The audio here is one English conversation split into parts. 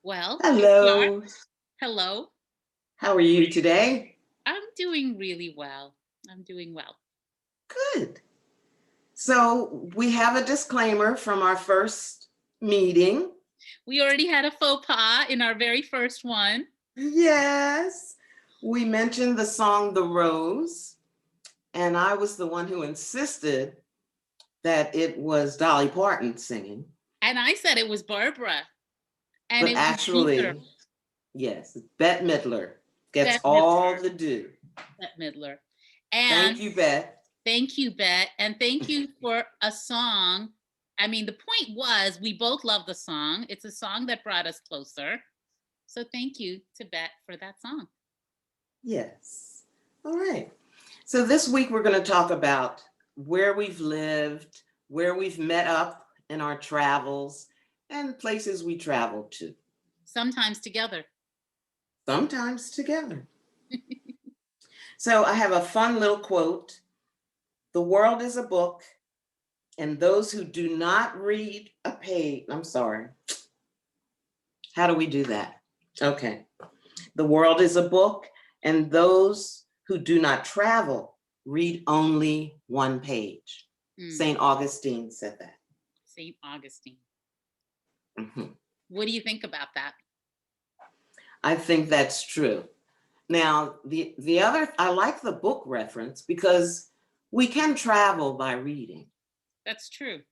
Well, here we are. Hello. Hello. How are you today? I'm doing really well. I'm doing well. Good. So, we have a disclaimer from our first meeting. We already had a faux pas in our very first one. Yes. We mentioned the song The Rose, and I was the one who insisted that it was Dolly Parton singing. And I said it was Barbara. And But it was neither. actually, yes, Bette Midler gets Bette all Midler. the due. Bette Midler. Thank And you, Bette. thank you, Bet. And thank you for a song. I mean, the point was we both love the song. It's a song that brought us closer. So thank you to Bet for that song. Yes. All right. So this week we're going to talk about where we've lived, where we've met up in our travels, and places we traveled to, Sometimes together. sometimes together. So I have a fun little quote. The world is a book, and those who do not read a page, I'm sorry. How do we do that? Okay. The world is a book, and those who do not travel read only one page. St. Augustine said that. St. Augustine. Mhm. What do you think about that? I think that's true. Now, the other, I like the book reference because we can travel by reading. That's true.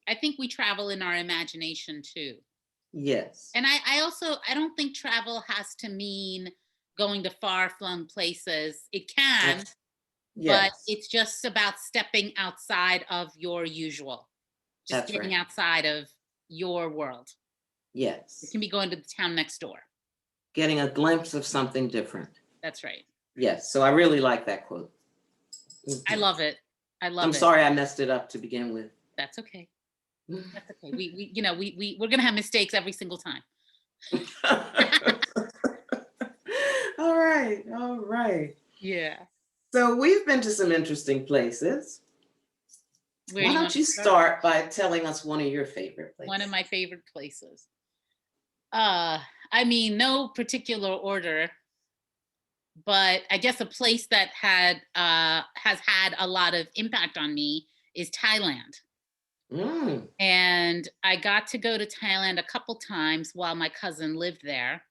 I think we travel in our imagination too. Yes. And I don't think travel has to mean going to far flung places. It can, That's, but yes, it's just about stepping outside of your usual, just that's getting right. outside of your world. It Yes. can be going to the town next door. Getting a glimpse of something different. That's right. Yes. So I really like that quote. I Mhm. love it. I I'm love it. sorry I messed it up to begin with. That's okay. That's okay. We're gonna have mistakes every single time. All right, all right. Yeah. So we've been to some interesting places. Where Why do you don't want you to start? start by telling us one of your favorite One of places? my favorite places. Uh, I mean, no particular order, but I guess a place that has had a lot of impact on me is Thailand. Mm, And I got to go to Thailand a couple times while my cousin lived there.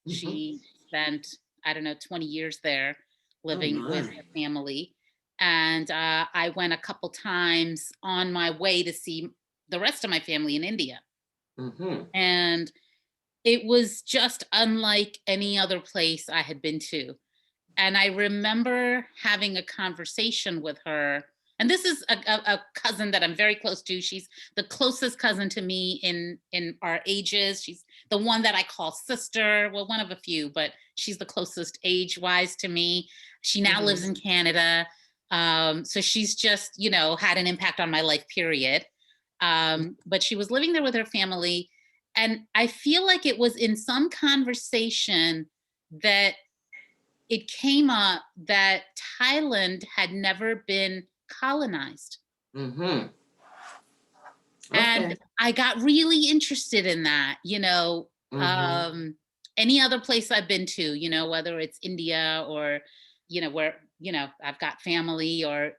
mhm. She spent, I don't know, 20 years there Oh living with my. her family. And I went a couple times on my way to see the rest of my family in India. Hmm. And it was just unlike any other place I had been to. And I remember having a conversation with her. And this is a cousin that I'm very close to. She's the closest cousin to me in our ages. She's the one that I call sister. Well, one of a few, but she's the closest age wise to me. She now lives Hmm. in Canada. So she's just, had an impact on my life, period. But she was living there with her family. And I feel like it was in some conversation that it came up that Thailand had never been colonized. Hmm. And Okay. I got really interested in that, Hmm. any other place I've been to, whether it's India or, where, I've got family or,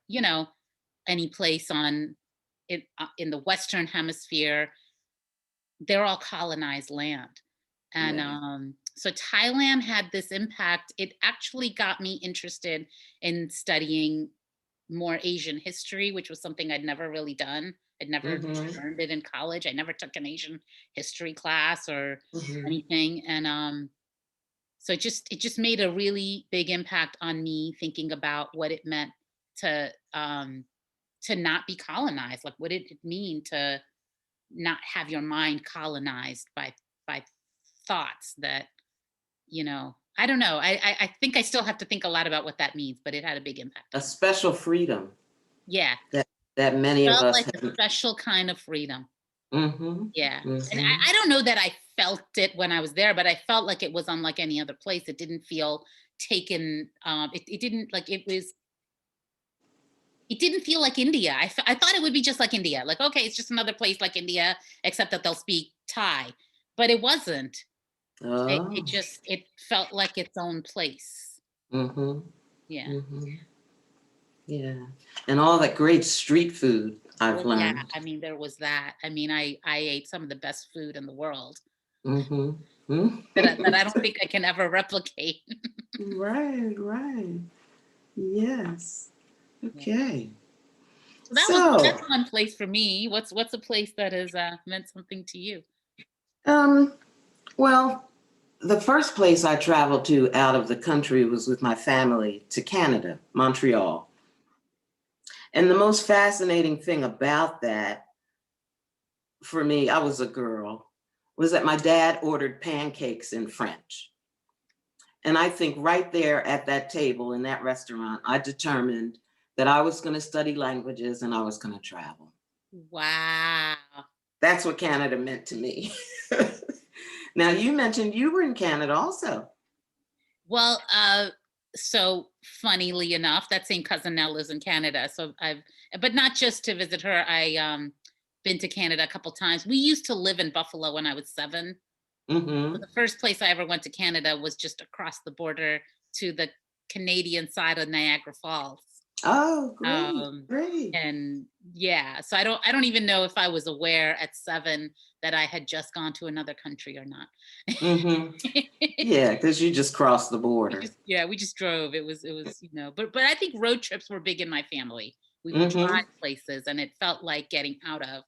any place in the Western hemisphere, they're all colonized land. And Yeah. so Thailand had this impact. It actually got me interested in studying more Asian history, which was something I'd never really done. I'd never Hmm. learned it in college. I never took an Asian history class or Hmm. anything. And so it just made a really big impact on me thinking about what it meant to to not be colonized. Like what did it mean to not have your mind colonized by thoughts that I don't know. I think I still have to think a lot about what that means, but it had a big impact A on me. special freedom Yeah, that many of felt us like a have. special kind of freedom. Hmm. Yeah, and Hmm. I don't know that I felt it when I was there, but I felt like it was unlike any other place. It didn't feel taken. It didn't like it was. It didn't feel like India. I thought it would be just like India. Like, okay, it's just another place like India, except that they'll speak Thai. but it wasn't. It Oh. just it felt like its own place. Mm-hmm. Yeah. Mm-hmm. Yeah. And all that great street food I've Well, yeah, learned. I mean, there was that. I mean, I ate some of the best food in the world that I don't Mm-hmm. think I can ever replicate. Right, right. Yes. Yeah. Okay. So So, that's one place for me. What's a place that has meant something to you? um, well, the first place I traveled to out of the country was with my family to Canada, Montreal. And the most fascinating thing about that for me, I was a girl, was that my dad ordered pancakes in French. And I think right there at that table in that restaurant, I determined that I was going to study languages and I was going to travel. Wow. That's what Canada meant to me. Now, you mentioned you were in Canada also. Well, so funnily enough, that same cousin now lives in Canada. So but not just to visit her. I been to Canada a couple times. We used to live in Buffalo when I was 7. So Hmm. the first place I ever went to Canada was just across the border to the Canadian side of Niagara Falls. Oh, great, Um, great. and yeah, so I don't even know if I was aware at 7 that I had just gone to another country or not. Hmm. Yeah, because you just crossed the We border. just yeah, we just drove. It was, but I think road trips were big in my family. We would Hmm. drive places and it felt like getting out of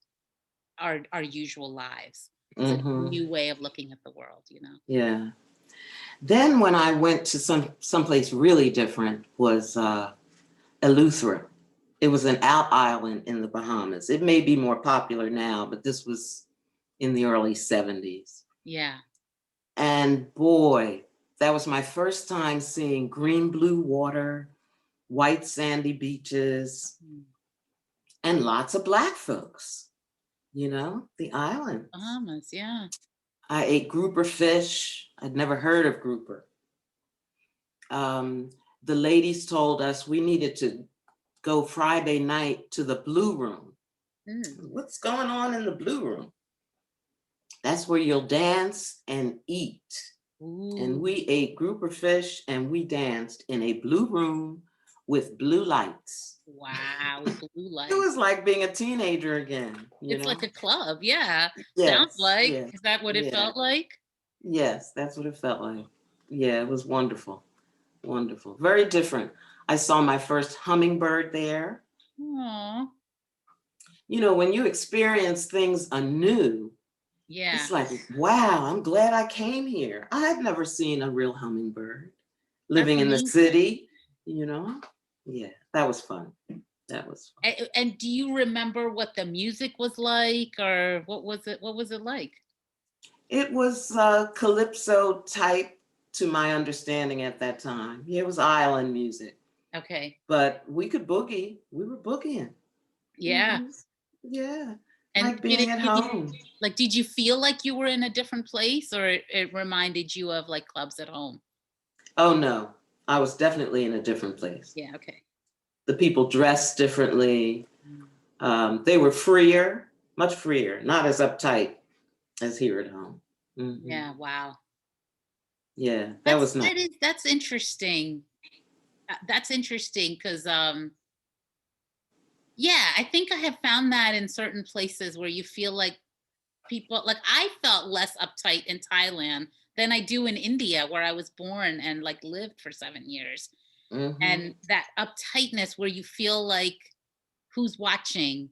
our usual lives. It's a Hmm. new way of looking at the world. Yeah. Then when I went to someplace really different was Eleuthera. It was an out island in the Bahamas. It may be more popular now, but this was in the early 70s. Yeah. And boy, that was my first time seeing green blue water, white sandy beaches, Mm. and lots of black folks, the islands. Bahamas, yeah. I ate grouper fish. I'd never heard of grouper. Um, the ladies told us we needed to go Friday night to the Blue Room. Mm. What's going on in the Blue Room? That's where you'll dance and eat. And Ooh, we ate grouper fish and we danced in a blue room with blue lights. wow, with blue It light. was like being a teenager again, It's like a club, yeah. Sounds Yes, like. yes, Is that what it yeah, felt like? yes, that's what it felt like. Yeah, it was wonderful, wonderful. Very different. I saw my first hummingbird there. Oh, When you experience things anew, yeah. it's like, wow, I'm glad I came here. I had never seen a real hummingbird That's living in the amazing. city, you know? Yeah, that was fun. That was fun. And do you remember what the music was like, or what was it like? It was calypso type to my understanding at that time. Yeah, it was island music, Okay. but we could boogie. We were boogieing. Yeah. Hmm. Yeah, And like being at home. did you feel like you were in a different place, or it reminded you of like clubs at home? Oh no, I was definitely in a different place. Yeah, okay. The people dressed differently. Mm. They were freer, much freer, not as uptight as here at home. Hmm. Yeah, wow. Yeah, that was nice. That's interesting. That's interesting because yeah, I think I have found that in certain places where you feel like people like I felt less uptight in Thailand than I do in India where I was born and like lived for 7 years. Hmm. And that uptightness where you feel like who's watching.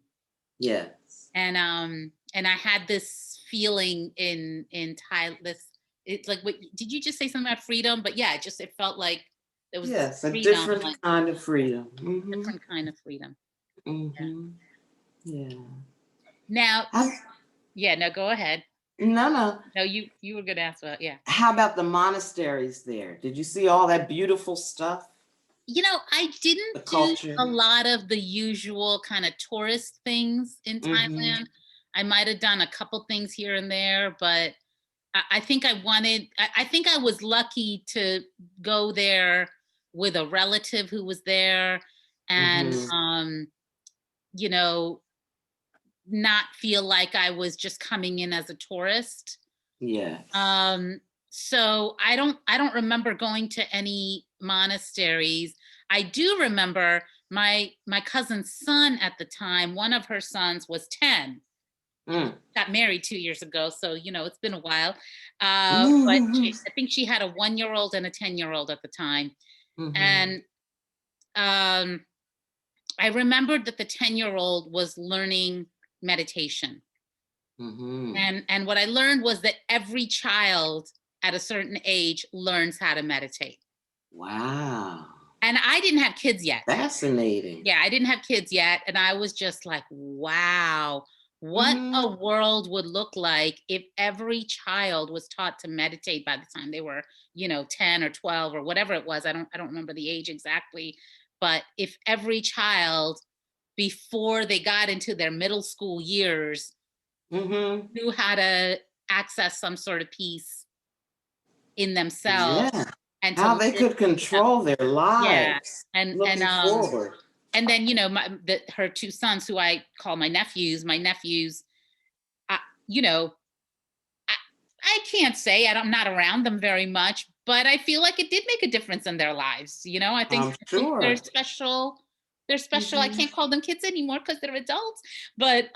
Yes. And I had this feeling in Thai this it's like what did you just say something about freedom? But yeah, it felt like there was this Yes, a freedom, like different kind of freedom. different kind of freedom. Yeah. Yeah. Now, How, yeah, no, go ahead. no, no. No, you were gonna ask about, yeah. How about the monasteries there? Did you see all that beautiful stuff? I The didn't do a culture? lot of the usual kind of tourist things in Hmm. Thailand. I might have done a couple things here and there, but I think I think I was lucky to go there with a relative who was there and, Hmm. you know, not feel like I was just coming in as a tourist. Yeah. So I don't remember going to any monasteries. I do remember my cousin's son at the time, one of her sons was 10. Mm. Got married 2 years ago, so it's been a while. But Mhm. I think she had a 1-year-old and a 10-year-old at the time. Mhm. And um I remembered that the 10-year-old was learning meditation. Mhm. And what I learned was that every child at a certain age learns how to meditate. Wow. And I didn't have kids yet. Fascinating. Yeah, I didn't have kids yet. And I was just like, wow, what a Mhm. world would look like if every child was taught to meditate by the time they were, 10 or 12 or whatever it was. I don't remember the age exactly. But if every child before they got into their middle school years Mhm. knew how to access some sort of peace in themselves Yeah. and to How they live. could control their Yeah. lives And and looking um forward. and then her two sons, who I call my nephews, I, you know I, I can't say I'm not around them very much, but I feel like it did make a difference in their lives. I think I'm I think they're sure. special. They're special. I Mhm. can't call them kids anymore because they're adults, but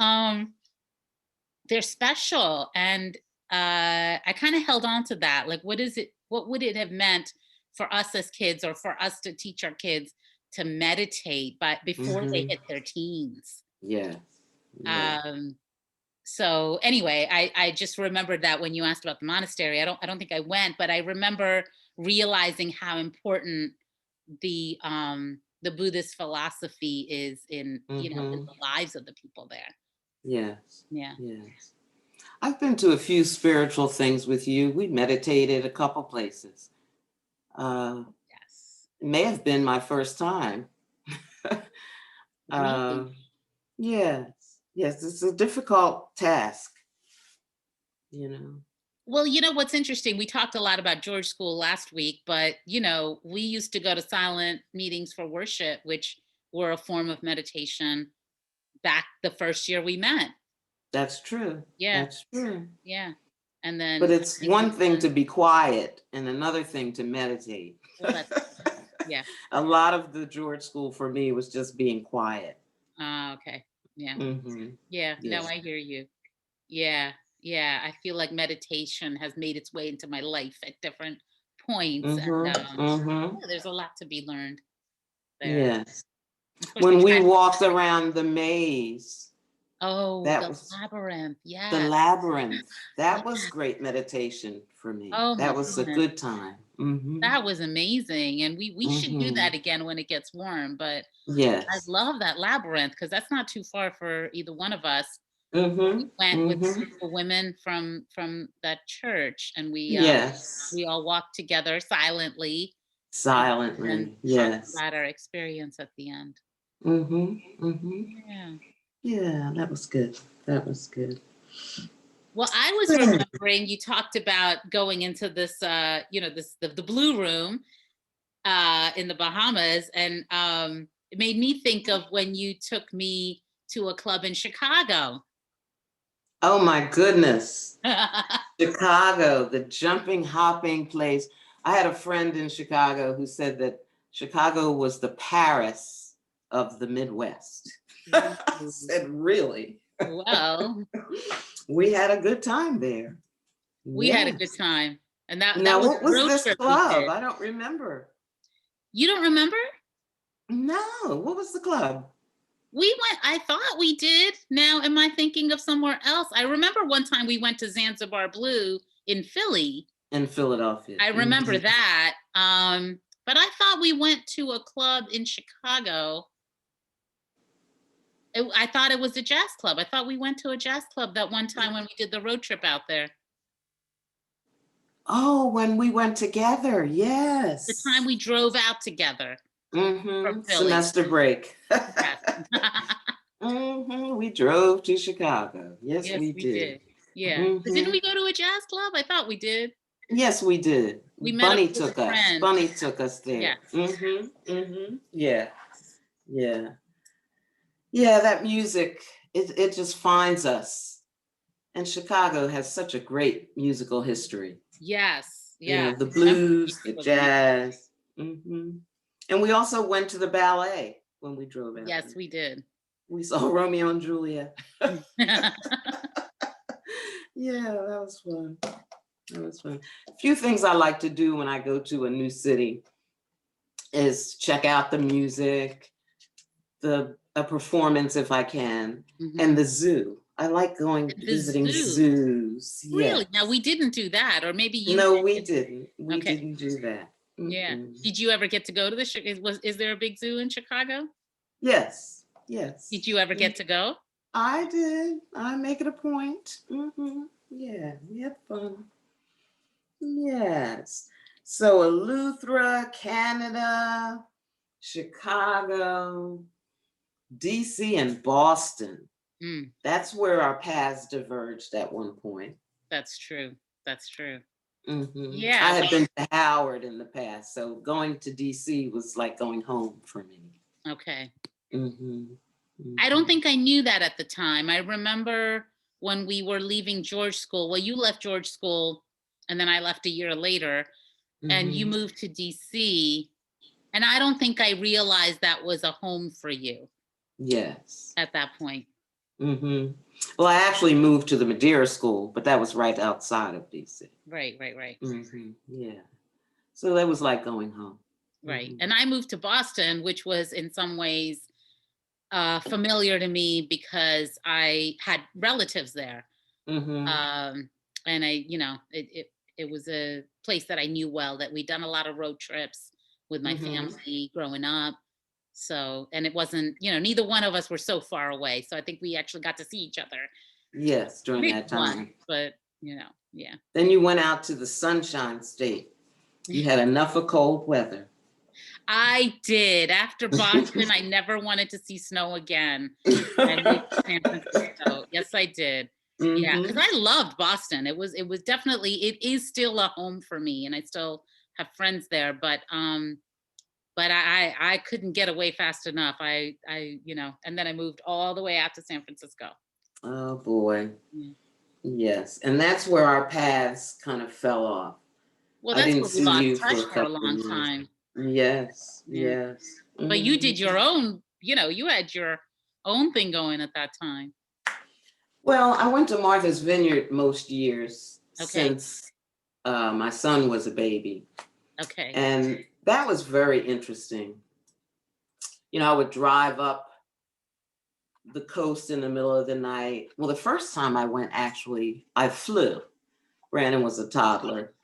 they're special. And I kind of held on to that. Like, what would it have meant for us as kids, or for us to teach our kids to meditate but before they Mhm. hit their teens? Yes. Yeah. Um so anyway, I just remembered that when you asked about the monastery. I don't think I went, but I remember realizing how important the Buddhist philosophy is in Mhm. the lives of the people there. Yes. Yeah. Yes. I've been to a few spiritual things with you. We meditated a couple places. Uh, Yes. it may have been my first time. Really. Um, yes. Yes, it's a difficult task, you know. Well, what's interesting, we talked a lot about George School last week, but we used to go to silent meetings for worship, which were a form of meditation back the first year we met. That's true. Yeah, That's true. yeah. And But then it's I think one we thing went. to be quiet and another thing to meditate. Well, that's yeah. A lot of the George School for me was just being quiet. Okay. Yeah. Hmm. Yeah. No, Yes. I hear you. Yeah. Yeah. I feel like meditation has made its way into my life at different points, and Hmm. Hmm. yeah, there's a lot to be learned there, Yes. especially When we trying. walked around the maze, Oh, that the was labyrinth. the Yes. labyrinth. Yeah. That was great meditation for me. Oh That my was a goodness. good time. Hmm. That was amazing. And we should do Hmm. that again when it gets warm. But I Yes. love that labyrinth because that's not too far for either one of us. We Hmm. went with a Hmm. group of women from that church, and we Yes. all walked together silently, and then Silently. talked Yes. about our experience at the end. Hmm. Hmm. Yeah. Yeah, that was good. That was good. Well, I was Good. remembering you talked about going into this, the blue room in the Bahamas, and it made me think of when you took me to a club in Chicago. Oh my goodness. Chicago, the jumping, hopping place. I had a friend in Chicago who said that Chicago was the Paris of the Midwest. I Ooh. said, really? Well, We had a good time there. we had a good Yes. time, and that Now, was what a was road this trip we club? did. I don't remember. You don't remember? No, what was the club? We went. I thought we did. Now, am I thinking of somewhere else? I remember one time we went to Zanzibar Blue in Philly. In Philadelphia. I remember Mhm. that. But I thought we went to a club in Chicago. I thought it was a jazz club. I thought we went to a jazz club that one time when we did the road trip out there. Oh, when we went together. The time Yes. we drove out together from Philly. Semester break. Yes. We drove to Chicago. Yes, Yes, we we did. did. Yeah. But didn't Hmm. we go to a jazz club? I thought we did. Yes, we did. We met up Bunny with a took us. friend. Bunny took us there. Yes. Yeah. Yeah. Yeah, that music, it just finds us. And Chicago has such a great musical history. Yes, You yeah. know, the Remember blues, music the was amazing. jazz. And we also went to the ballet when we drove out Yes, there. we did. We saw Romeo and Juliet. Yeah, that was fun. That was fun. A few things I like to do when I go to a new city is check out the music, a performance if I can, and Mhm. the zoo. I like going The visiting zoo. zoos. Yeah. Really? Now, we didn't do that, or maybe you No, we did. didn't. We Okay. didn't do that. Yeah. Mm-mm. Did you ever get to go to the is there a big zoo in Chicago? Yes, yes. Did you ever We get to go? I did. I make it a point. Yeah, we had fun. Yes. So Eleuthera, Canada, Chicago, DC, and Boston. Mm, That's where our paths diverged at one point. that's true. That's true. I Yeah. had been to Howard in the past, so going to DC was like going home for me. Okay. hmm I don't hmm think I knew that at the time. I remember when we were leaving George School. Well, you left George School, and then I left a year later, and you hmm moved to DC. And I don't think I realized that was a home for you Yes. at that point. hmm Well, I actually moved to the Madeira School, but that was right outside of DC. Right, right, right, Yeah. So that was like going home. right. hmm And I moved to Boston, which was in some ways familiar to me because I had relatives there. hmm Um, and it was a place that I knew well, that we'd done a lot of road trips with my hmm family growing up. So, and it wasn't, neither one of us were so far away. So I think we actually got to see each other Yes, during maybe that once, time. but yeah. Then you went out to the Sunshine State. You had enough of cold weather. I did. After Boston, I never wanted to see snow again. I moved to San Francisco. Yes, I did. Yeah, because hmm I loved Boston. It was definitely, it is still a home for me, and I still have friends there. But I couldn't get away fast enough. And then I moved all the way out to San Francisco. Oh boy. Yeah. Yes. And that's where our paths kind of fell off. Well, I that's didn't where we see lost you for touch a for a couple of long years. time. Yes, Yeah. yes. But you hmm did your own. You had your own thing going at that time. Well, I went to Martha's Vineyard most years Okay. since my son was a baby. Okay. And that was very interesting. I would drive up the coast in the middle of the night. Well, the first time I went, actually, I flew. Brandon was a toddler.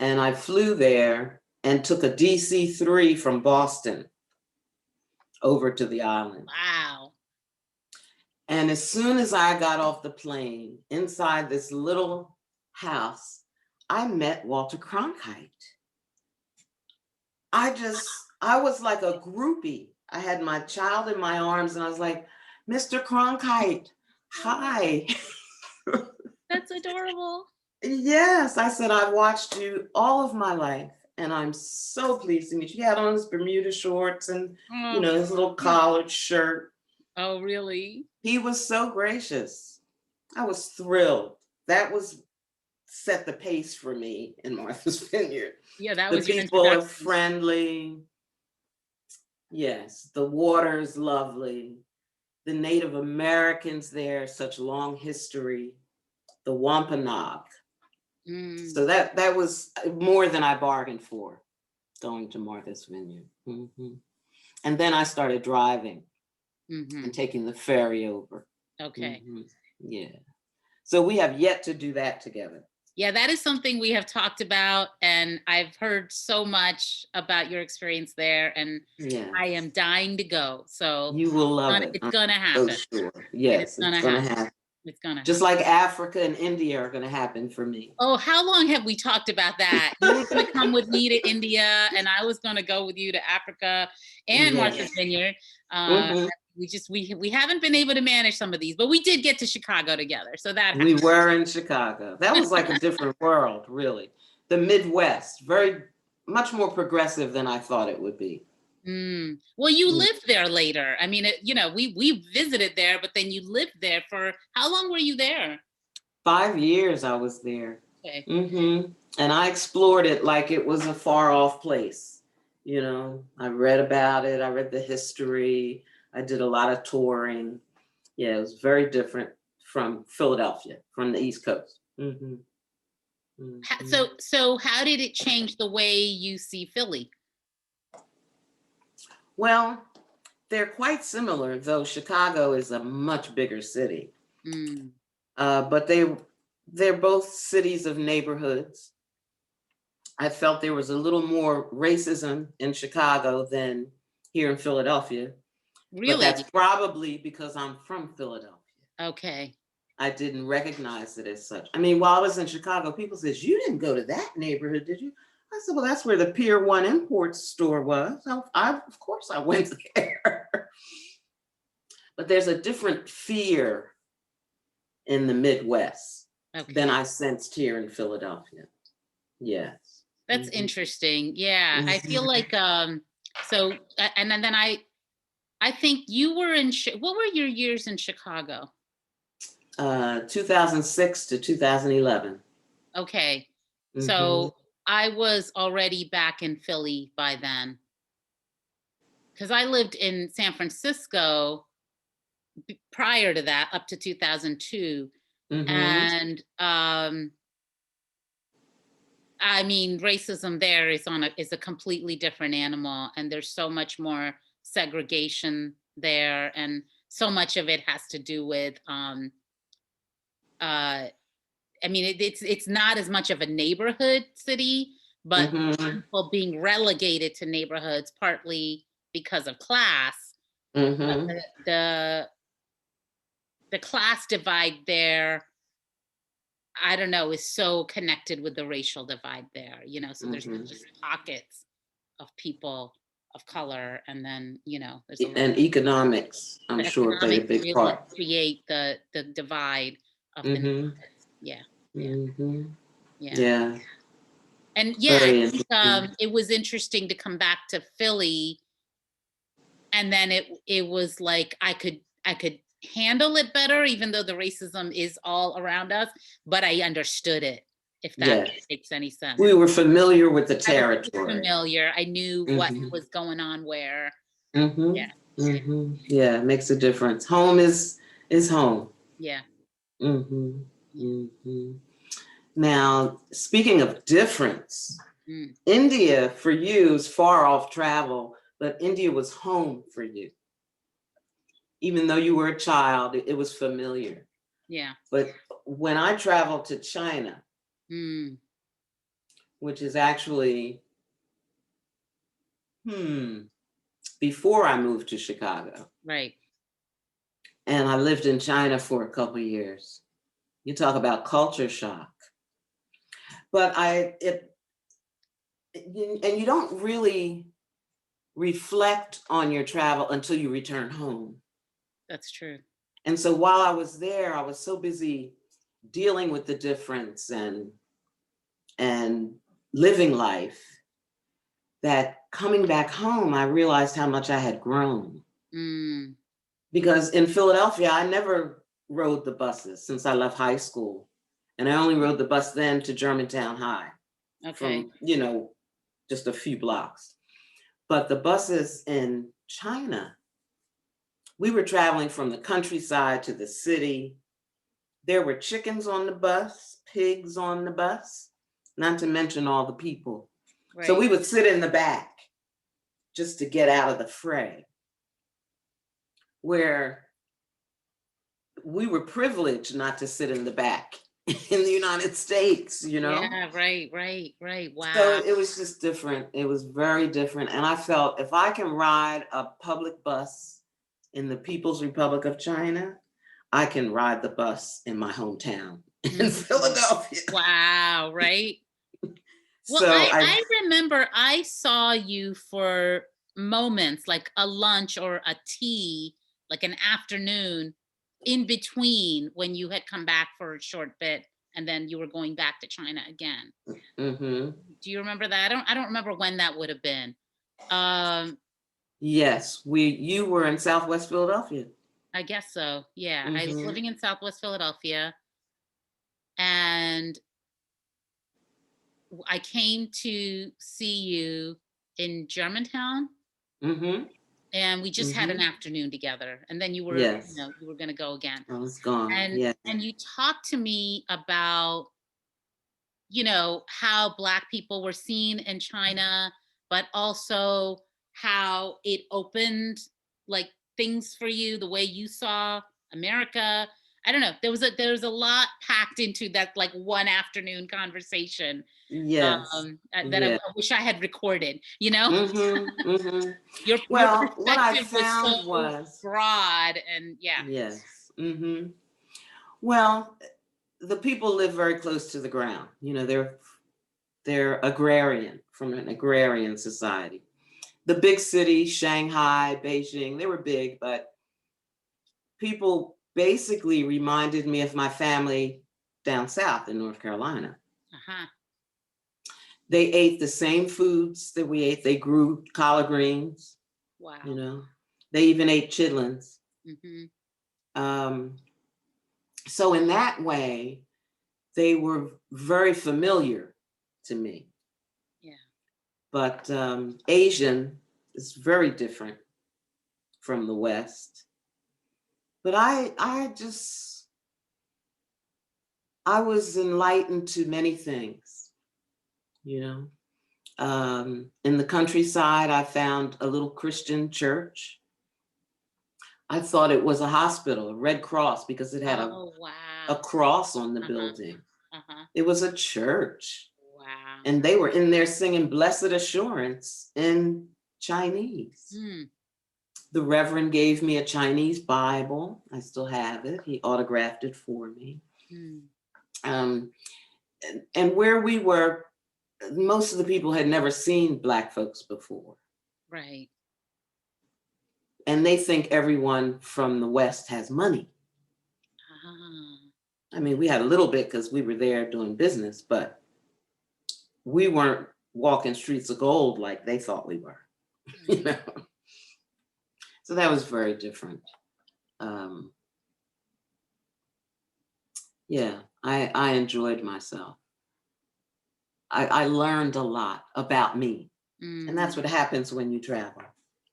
And I flew there and took a DC-3 from Boston over to the island. Wow. And as soon as I got off the plane, inside this little house, I met Walter Cronkite. I was like a groupie. I had my child in my arms and I was like, Mr. Cronkite, hi. That's adorable. Yes, I said, I've watched you all of my life and I'm so pleased to meet you. He had on his Bermuda shorts and, Oh, his little collared shirt. oh, really? He was so gracious. I was thrilled. That was set the pace for me in Martha's Vineyard. Yeah, that The was your people are introduction. friendly. Yes, the water is lovely. The Native Americans there, such long history. The Wampanoag. Mm, So that was more than I bargained for, going to Martha's Vineyard. And then I started driving hmm and taking the ferry over. Okay. Yeah. So we have yet to do that together. Yeah, that is something we have talked about, and I've heard so much about your experience there, and Yeah. I am dying to go. So You will love it. it's I'm gonna so happen. sure. It is Yes, gonna it's gonna happen. happen. It's gonna Just happen. like Africa and India are gonna happen for me. Oh, how long have we talked about that? You were gonna come with me to India, and I was gonna go with you to Africa and Yes. Martha's Vineyard. Uh, Mhm. we haven't been able to manage some of these, but we did get to Chicago together, so that We were in Chicago. That was like a different world, really. The Midwest, very much more progressive than I thought it would be. Well, you Mm. lived there later. I mean, we visited there, but then you lived there for how long were you there? 5 years I was there. Okay. And I explored it like it was a far off place. You know, I read about it, I read the history, I did a lot of touring. Yeah, it was very different from Philadelphia, from the East Coast. So how did it change the way you see Philly? Well, they're quite similar, though Chicago is a much bigger city. Mm, But they're both cities of neighborhoods. I felt there was a little more racism in Chicago than here in Philadelphia, but that's really? probably because I'm from Philadelphia. Okay. I didn't recognize it as such. I mean, while I was in Chicago, people says, "You didn't go to that neighborhood, did you?" I said, "Well, that's where the Pier 1 Imports store was. Of course I went there." But there's a different fear in the Midwest than Okay. I sensed here in Philadelphia. Yes. That's interesting. Yeah. I feel like and then I think you were in what were your years in Chicago? 2006 to 2011. Okay. Mm-hmm. So I was already back in Philly by then because I lived in San Francisco prior to that up to 2002. Mm-hmm. And I mean, racism there is a completely different animal, and there's so much more segregation there, and so much of it has to do with uh I mean, it's not as much of a neighborhood city, but Mm-hmm. people being relegated to neighborhoods partly because of class. But Mm-hmm. the class divide there, I don't know, is so connected with the racial divide there. So there's Mm-hmm. just pockets of people of color, and then there's a lot. And economics, I'm The sure, played a economics big really part. create the divide of the Mm-hmm. neighborhoods. Yeah, yeah, Mm-hmm. yeah. Yeah, And yeah, I very think interesting. it was interesting to come back to Philly, and then it was like I could handle it better, even though the racism is all around us, but I understood it, if that Yes. makes any sense. We were familiar with the I was territory. familiar. I knew what Mm-hmm. was going on where. Mm-hmm. Yeah, Mm-hmm. Yeah, it makes a difference. Home is home. yeah, Mm-hmm. yeah. Mm-hmm. Now, speaking of difference, Mm, India for you is far off travel, but India was home for you. Even though you were a child, it was familiar. yeah. But when I traveled to China, Mm, which is actually before I moved to Chicago, right. and I lived in China for a couple years. You talk about culture shock. But and you don't really reflect on your travel until you return home. That's true. And so while I was there, I was so busy dealing with the difference and living life that coming back home, I realized how much I had grown. Mm, Because in Philadelphia, I never rode the buses since I left high school. And I only rode the bus then to Germantown High okay. from, just a few blocks. But the buses in China, we were traveling from the countryside to the city. There were chickens on the bus, pigs on the bus, not to mention all the people. So Right. we would sit in the back just to get out of the fray, where we were privileged not to sit in the back in the United States. Yeah. Right. Right. Right. So Wow. it was just different. It was very different. And I felt if I can ride a public bus in the People's Republic of China, I can ride the bus in my hometown in Mm, Philadelphia. wow. Right. Well, So I remember I saw you for moments, like a lunch or a tea, like an afternoon in between when you had come back for a short bit and then you were going back to China again. mhm. Do you remember that? I don't remember when that would have been. Um, Yes, you were in Southwest Philadelphia. I guess so. Yeah. I was Hmm. living in Southwest Philadelphia. and I came to see you in Germantown, Mm-hmm. and we just had an Mm-hmm. afternoon together, and then Yes. you were going to go again. I was gone. And Yeah. you talked to me about, how Black people were seen in China, but also how it opened like things for you, the way you saw America. I don't know. There was a lot packed into that like one afternoon conversation, Yes. that I Yeah. wish I had recorded. You know, Mm-hmm. Mm-hmm. your Well, what I perspective was found so was, broad, and yeah. yes. Mm-hmm. Well, the people live very close to the ground. They're agrarian, from an agrarian society. The big cities, Shanghai, Beijing, they were big, but people basically reminded me of my family down south in North Carolina. Uh-huh. They ate the same foods that we ate. They grew collard greens, you Wow. know. They even ate chitlins. Hmm. Um, so in that way, they were very familiar to me. Yeah. But Asian is very different from the West. But I was enlightened to many things, you know. In the countryside, I found a little Christian church. I thought it was a hospital, a Red Cross, because it had Oh, a wow. cross on the Uh-huh. building. Uh-huh. It was a church. Wow. And they were in there singing Blessed Assurance in Chinese. Mm. The Reverend gave me a Chinese Bible. I still have it. He autographed it for me. Mm. Um, and where we were, most of the people had never seen Black folks before. Right. And they think everyone from the West has money. Ah. I mean, we had a little bit because we were there doing business, but we weren't walking streets of gold like they thought we were. You know? So that was very different. Um, yeah, I enjoyed myself. I learned a lot about me. And that's Mm. what happens when you travel.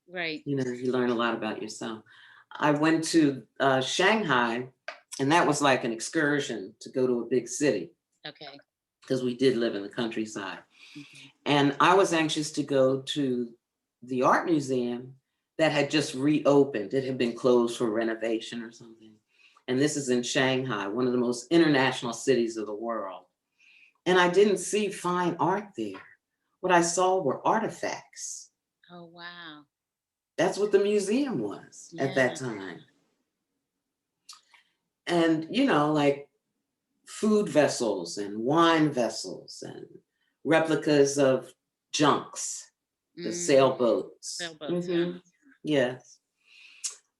Right. You learn a lot about yourself. I went to Shanghai, and that was like an excursion to go to a big city Okay. because we did live in the countryside. Mhm. And I was anxious to go to the art museum that had just reopened. It had been closed for renovation or something. And this is in Shanghai, one of the most international cities of the world. And I didn't see fine art there. What I saw were artifacts. Oh, wow. That's what the museum was at Yeah. that time. And, like food vessels and wine vessels and replicas of junks, the Mm. sailboats. Sailboats, yeah. Yes.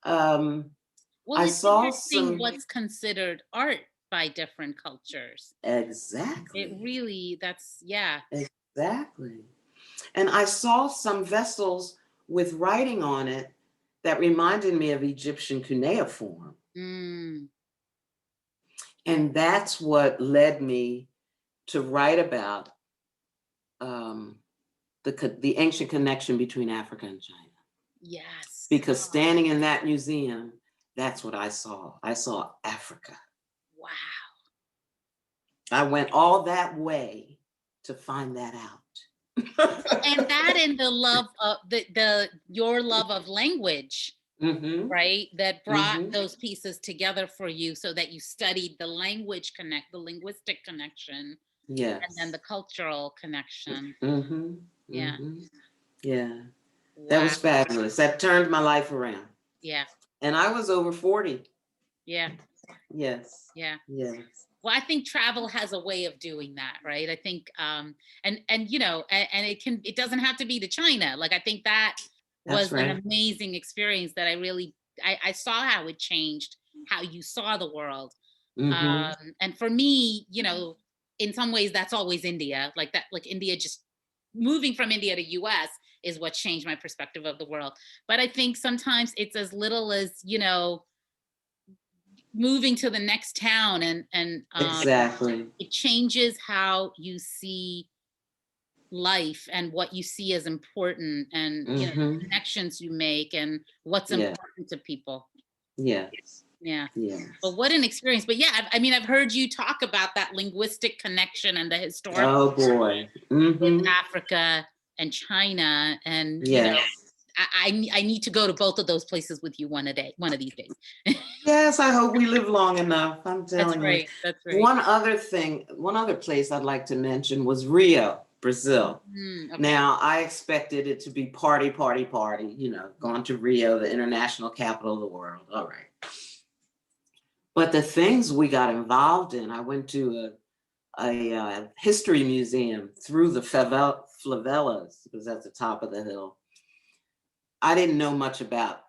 Um, Well, I it's saw interesting some, what's considered art by different cultures. It exactly, really, yeah. exactly. And I saw some vessels with writing on it that reminded me of Egyptian cuneiform. Mm. And that's what led me to write about um, the ancient connection between Africa and China. Yes. Because Oh, standing in that museum, that's what I saw. I saw Africa. wow. I went all that way to find that And out. that, and the love of your love of language, Mm-hmm. right? That brought Mm-hmm. those pieces together for you so that you studied the linguistic connection, and then Yes. the cultural connection. Mm-hmm. Yeah. Mm-hmm. Yeah. That Wow. was fabulous. That turned my life around. Yeah. And I was over 40. Yeah. Yes. Yeah. Yes. Well, I think travel has a way of doing that, right? I think, and and it doesn't have to be to China. Like, I think that That's was an right. amazing experience that I saw how it changed how you saw the world. Mm-hmm. And for me, in some ways that's always India, like that, like India, just moving from India to US is what changed my perspective of the world. But I think sometimes it's as little as, moving to the next town, and Exactly. it changes how you see life and what you see as important, and Mm-hmm. connections you make and what's Yeah. important to people. Yes. Yeah. But Yes. what an experience. But yeah, I mean, I've heard you talk about that linguistic connection and the historical Oh boy. with Mm-hmm. Africa and China. And, Yes. I need to go to both of those places with you one of these days. Yes, I hope we live long enough. I'm That's telling you. right. That's right. One other place I'd like to mention was Rio, Brazil. Okay. Now, I expected it to be party, party, party, going to Rio, the international capital of the world. All right. But the things we got involved in, I went to a history museum through the favelas. It was at the top of the hill. I didn't know much about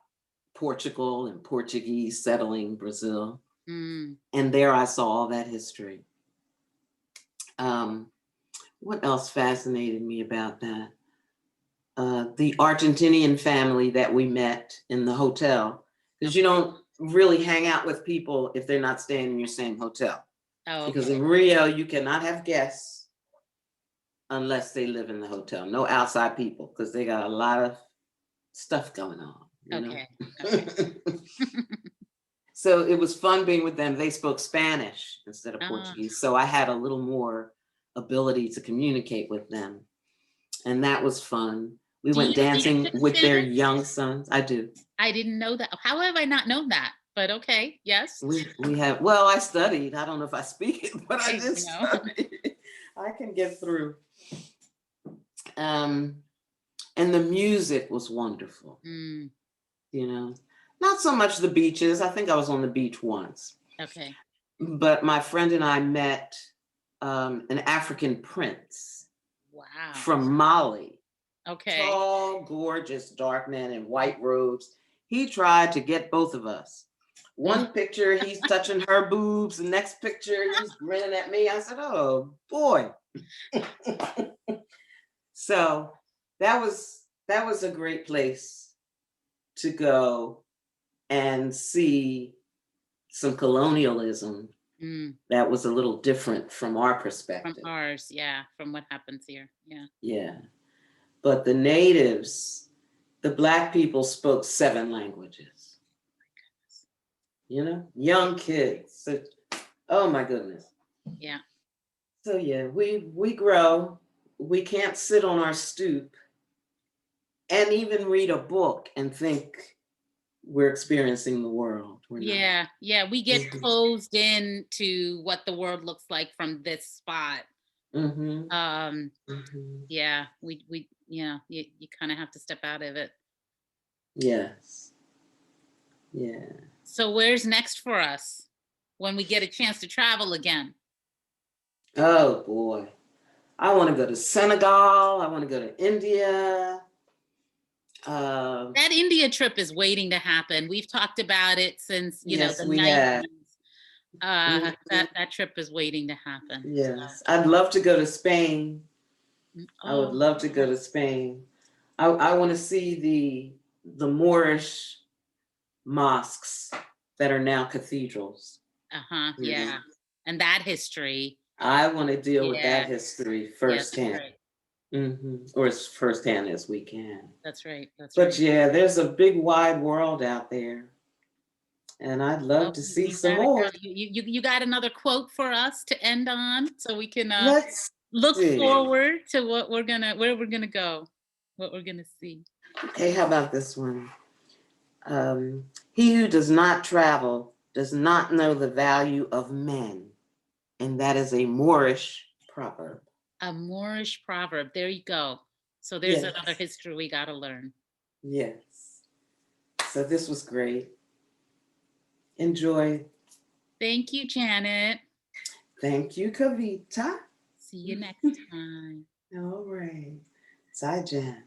Portugal and Portuguese settling Brazil. Mm. And there I saw all that history. What else fascinated me about that? The Argentinian family that we met in the hotel, because you don't really hang out with people if they're not staying in your same hotel. Oh, Because okay. in Rio, you cannot have guests unless they live in the hotel. No outside people, because they got a lot of stuff going on. Okay. Okay. So it was fun being with them. They spoke Spanish instead of Ah. Portuguese. So I had a little more ability to communicate with them. And that was fun. We Do went you speak dancing with their Spanish? young sons. I do. I didn't know that. How have I not known that? But okay, yes. We have, well, I studied. I don't know if I speak it, but I Okay, did study. I can get through. And the music was wonderful. Mm, Not so much the beaches. I think I was on the beach once. okay. But my friend and I met an African prince Wow. from Mali. Okay. Tall, gorgeous, dark man in white robes. He tried to get both of us. One picture, he's touching her boobs. The next picture, he's grinning at me. I said, oh, boy. So that was a great place to go and see some colonialism Mm, that was a little different from our from perspective. ours, yeah, from what happens here. Yeah. Yeah. But the natives, the Black people spoke 7 languages. Young kids. So, oh my goodness. Yeah. So yeah, we grow. We can't sit on our stoop and even read a book and think we're experiencing the world. We're not. Yeah. Yeah. We get Mhm. closed in to what the world looks like from this spot. Mhm. Um, Mhm. yeah, you kind of have to step out of it. Yes. Yeah. So where's next for us when we get a chance to travel again? Oh boy. I want to go to Senegal. I want to go to India. That India trip is waiting to happen. We've talked about it since, Yes, the we have. 90s. Mhm. That trip is waiting to happen. Yes, I'd love to go to Spain. I would Oh, love to go to Spain. I want to see the Moorish mosques that are now cathedrals. uh-huh, You know, yeah. And that history. I want to deal with Yeah, that history yeah, that's firsthand, right. or as firsthand as we can. That's right. That's right. But yeah, there's a big wide world out there, and I'd love Well, to you, see you some got it, more. girl. You got another quote for us to end on, so we can Let's look see. forward to where we're gonna go, what we're gonna see. Okay, how about this one? He who does not travel does not know the value of men, and that is a Moorish proverb. A Moorish proverb. There you go. So there's Yes, another history we got to learn. yes. So this was great. Enjoy. Thank you, Janet. Thank you, Kavita. See you next time. All right. Bye, Jan.